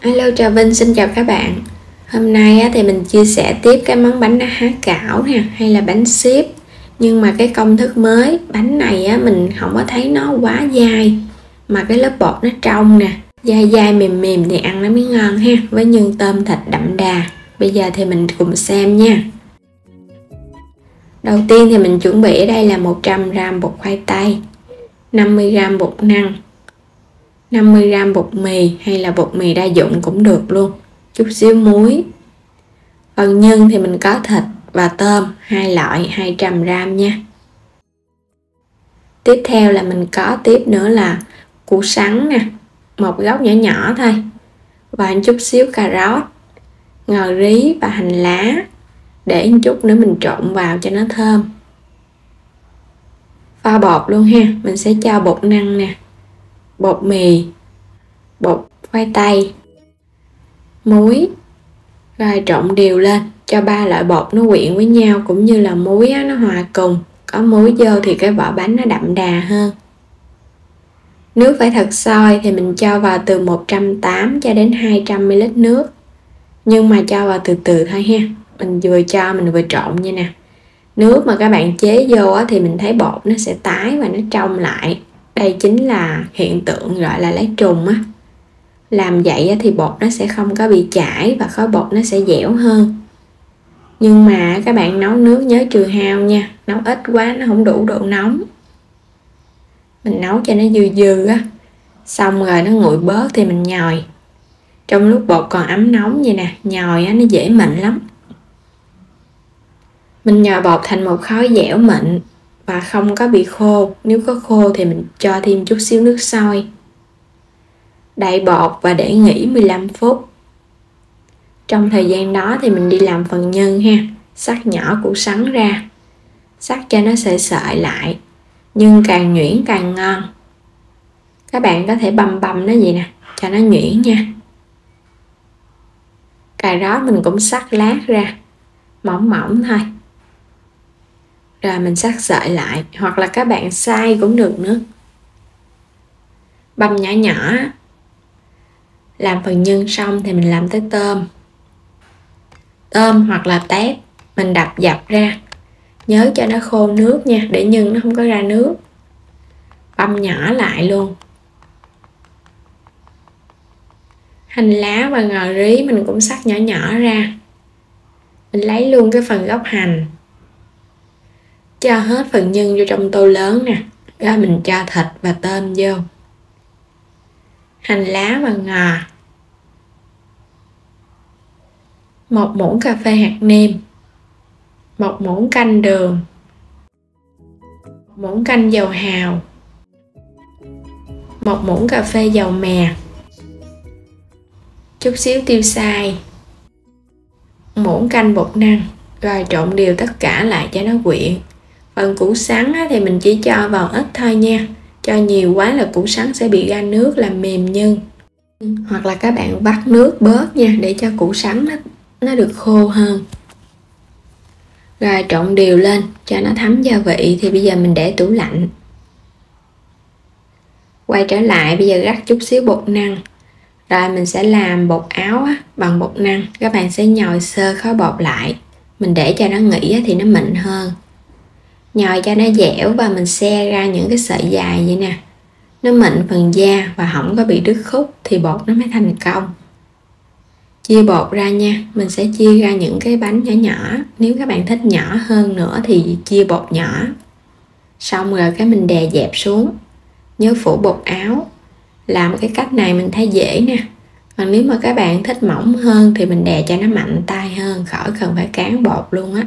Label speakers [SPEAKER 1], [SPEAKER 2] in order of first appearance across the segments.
[SPEAKER 1] Hello, chào Vinh, xin chào các bạn. Hôm nay thì mình chia sẻ tiếp cái món bánh há cảo nè, hay là bánh xếp. Nhưng mà cái công thức mới, bánh này mình không có thấy nó quá dai, mà cái lớp bột nó trong nè, dai dai mềm mềm thì ăn nó mới ngon ha, với nhân tôm thịt đậm đà. Bây giờ thì mình cùng xem nha. Đầu tiên thì mình chuẩn bị ở đây là 100g bột khoai tây, 50g bột năng, 50g bột mì hay là bột mì đa dụng cũng được luôn, chút xíu muối. Phần nhân thì mình có thịt và tôm hai loại 200g nha. Tiếp theo là mình có tiếp nữa là củ sắn nè, một góc nhỏ nhỏ thôi, và một chút xíu cà rốt, ngò rí và hành lá, để một chút nữa mình trộn vào cho nó thơm. Pha bột luôn ha, mình sẽ cho bột năng nè, bột mì, bột khoai tây, muối, rồi trộn đều lên cho ba loại bột nó quyện với nhau, cũng như là muối nó hòa cùng. Có muối vô thì cái vỏ bánh nó đậm đà hơn. Nước phải thật sôi thì mình cho vào từ 180 cho đến 200ml nước, nhưng mà cho vào từ từ thôi ha, mình vừa cho mình vừa trộn như nè. Nước mà các bạn chế vô thì mình thấy bột nó sẽ tái và nó trong lại. Đây chính là hiện tượng gọi là lấy trùng á. Làm vậy thì bột nó sẽ không có bị chảy và khối bột nó sẽ dẻo hơn. Nhưng mà các bạn nấu nước nhớ trừ hao nha, nấu ít quá nó không đủ độ nóng. Mình nấu cho nó dư dư á, xong rồi nó nguội bớt thì mình nhồi. Trong lúc bột còn ấm nóng vậy nè, nhồi nó dễ mịn lắm. Mình nhồi bột thành một khối dẻo mịn và không có bị khô. Nếu có khô thì mình cho thêm chút xíu nước sôi. Đậy bột và để nghỉ 15 phút. Trong thời gian đó thì mình đi làm phần nhân ha. Xắt nhỏ củ sắn ra, xắt cho nó sợi sợi lại. Nhưng càng nhuyễn càng ngon. Các bạn có thể băm nó vậy nè, cho nó nhuyễn nha. Cà rốt mình cũng xắt lát ra, mỏng mỏng thôi. Rồi mình xắt sợi lại, hoặc là các bạn xay cũng được nữa. Băm nhỏ nhỏ. Làm phần nhân xong thì mình làm tới tôm. Tôm hoặc là tép mình đập dập ra, nhớ cho nó khô nước nha, để nhân nó không có ra nước. Băm nhỏ lại luôn. Hành lá và ngò rí mình cũng xắt nhỏ nhỏ ra. Mình lấy luôn cái phần gốc hành, cho hết phần nhân vô trong tô lớn nè, rồi mình cho thịt và tôm vô, hành lá và ngò, 1 muỗng cà phê hạt nêm, 1 muỗng canh đường, 1 muỗng canh dầu hào, 1 muỗng cà phê dầu mè, chút xíu tiêu xay, 1 muỗng canh bột năng. Rồi trộn đều tất cả lại cho nó quyện. Phần củ sắn thì mình chỉ cho vào ít thôi nha, cho nhiều quá là củ sắn sẽ bị ra nước làm mềm nhân. Hoặc là các bạn vắt nước bớt nha, để cho củ sắn nó được khô hơn. Rồi trộn đều lên cho nó thấm gia vị thì bây giờ mình để tủ lạnh. Quay trở lại, bây giờ rắc chút xíu bột năng. Rồi mình sẽ làm bột áo bằng bột năng. Các bạn sẽ nhồi sơ khối bột lại, mình để cho nó nghỉ thì nó mịn hơn. Nhồi cho nó dẻo và mình xe ra những cái sợi dài vậy nè, nó mịn phần da và không có bị đứt khúc thì bột nó mới thành công. Chia bột ra nha, mình sẽ chia ra những cái bánh nhỏ nhỏ. Nếu các bạn thích nhỏ hơn nữa thì chia bột nhỏ. Xong rồi cái mình đè dẹp xuống. Nhớ phủ bột áo. Làm cái cách này mình thấy dễ nè. Còn nếu mà các bạn thích mỏng hơn thì mình đè cho nó mạnh tay hơn, khỏi cần phải cán bột luôn á.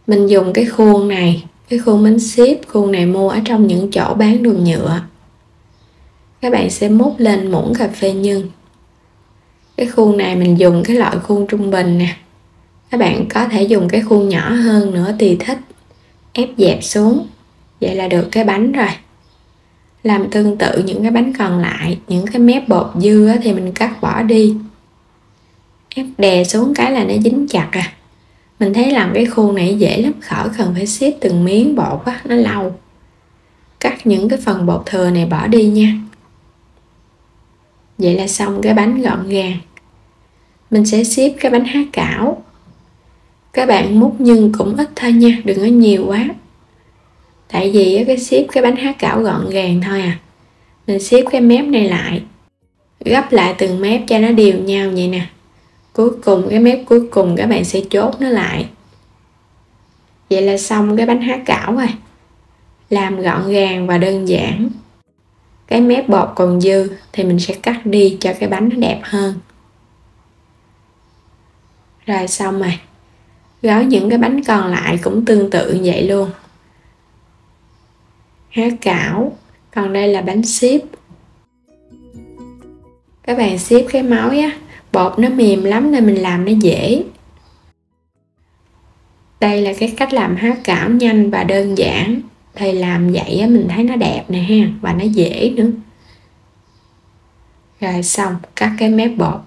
[SPEAKER 1] Mình dùng cái khuôn này, cái khuôn bánh xếp, khuôn này mua ở trong những chỗ bán đồ nhựa. Các bạn sẽ múc lên muỗng cà phê nhân. Cái khuôn này mình dùng cái loại khuôn trung bình nè. Các bạn có thể dùng cái khuôn nhỏ hơn nữa tùy thích. Ép dẹp xuống. Vậy là được cái bánh rồi. Làm tương tự những cái bánh còn lại. Những cái mép bột dư thì mình cắt bỏ đi. Ép đè xuống cái là nó dính chặt à. Mình thấy làm cái khuôn này dễ lắm, khỏi cần phải xếp từng miếng bột nó lâu. Cắt những cái phần bột thừa này bỏ đi nha. Vậy là xong cái bánh gọn gàng. Mình sẽ ship cái bánh há cảo. Các bạn múc nhưng cũng ít thôi nha, đừng có nhiều quá. Tại vì cái ship cái bánh há cảo gọn gàng thôi à. Mình ship cái mép này lại, gấp lại từng mép cho nó đều nhau vậy nè. Cuối cùng cái mép cuối cùng các bạn sẽ chốt nó lại. Vậy là xong cái bánh há cảo rồi. Làm gọn gàng và đơn giản. Cái mép bột còn dư thì mình sẽ cắt đi cho cái bánh nó đẹp hơn. Rồi xong rồi. Gói những cái bánh còn lại cũng tương tự vậy luôn. Há cảo. Còn đây là bánh ship. Các bạn ship cái máu á, bột nó mềm lắm nên mình làm nó dễ. Đây là cái cách làm há cảo nhanh và đơn giản. Thầy làm vậy á, mình thấy nó đẹp nè ha, và nó dễ nữa. Rồi xong, cắt cái mép bột.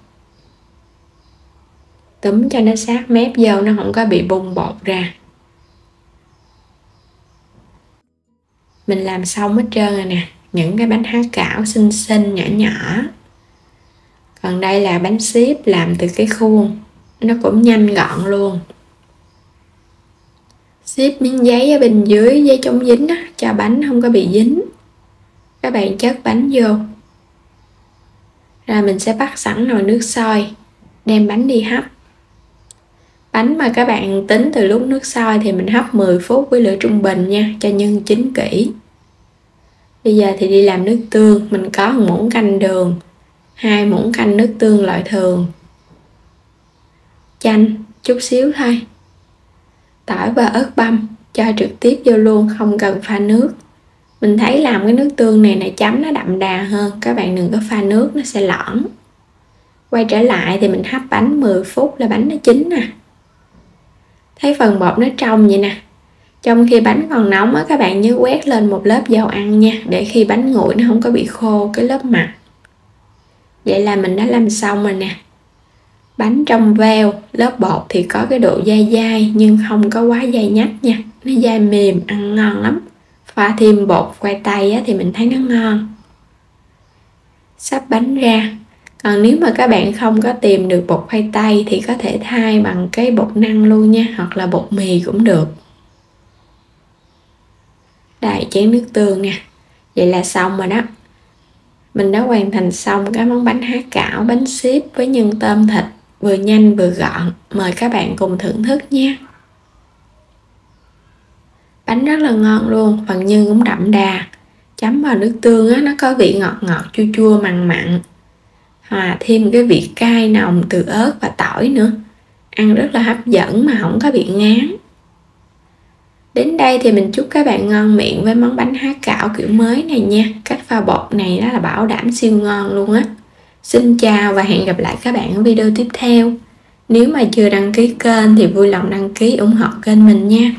[SPEAKER 1] Túm cho nó sát mép vô, nó không có bị bung bột ra. Mình làm xong hết trơn rồi nè, những cái bánh há cảo xinh xinh nhỏ nhỏ. Còn đây là bánh ship làm từ cái khuôn, nó cũng nhanh gọn luôn. Ship miếng giấy ở bên dưới, giấy chống dính á, cho bánh không có bị dính. Các bạn chất bánh vô. Rồi mình sẽ bắt sẵn nồi nước sôi, đem bánh đi hấp. Bánh mà các bạn tính từ lúc nước sôi thì mình hấp 10 phút với lửa trung bình nha, cho nhân chín kỹ. Bây giờ thì đi làm nước tương. Mình có 1 muỗng canh đường, 2 muỗng canh nước tương loại thường, chanh chút xíu thôi, tỏi và ớt băm cho trực tiếp vô luôn, không cần pha nước. Mình thấy làm cái nước tương này chấm nó đậm đà hơn, các bạn đừng có pha nước nó sẽ lõn. Quay trở lại thì mình hấp bánh 10 phút là bánh nó chín nè. Thấy phần bột nó trong vậy nè. Trong khi bánh còn nóng á, các bạn nhớ quét lên một lớp dầu ăn nha, để khi bánh nguội nó không có bị khô cái lớp mặt. Vậy là mình đã làm xong rồi nè. Bánh trong veo, lớp bột thì có cái độ dai dai nhưng không có quá dai nhách nha. Nó dai mềm, ăn ngon lắm. Pha thêm bột khoai tây á, thì mình thấy nó ngon. Sắp bánh ra. Còn nếu mà các bạn không có tìm được bột khoai tây thì có thể thay bằng cái bột năng luôn nha, hoặc là bột mì cũng được. Đây, chén nước tương nè. Vậy là xong rồi đó. Mình đã hoàn thành xong cái món bánh há cảo, bánh ship với nhân tôm thịt, vừa nhanh vừa gọn. Mời các bạn cùng thưởng thức nha. Bánh rất là ngon luôn, phần nhân cũng đậm đà. Chấm vào nước tương á, nó có vị ngọt ngọt, chua chua, mặn mặn. Hòa thêm cái vị cay nồng từ ớt và tỏi nữa. Ăn rất là hấp dẫn mà không có bị ngán. Đến đây thì mình chúc các bạn ngon miệng với món bánh há cảo kiểu mới này nha. Cách pha bột này đó là bảo đảm siêu ngon luôn á. Xin chào và hẹn gặp lại các bạn ở video tiếp theo. Nếu mà chưa đăng ký kênh thì vui lòng đăng ký ủng hộ kênh mình nha.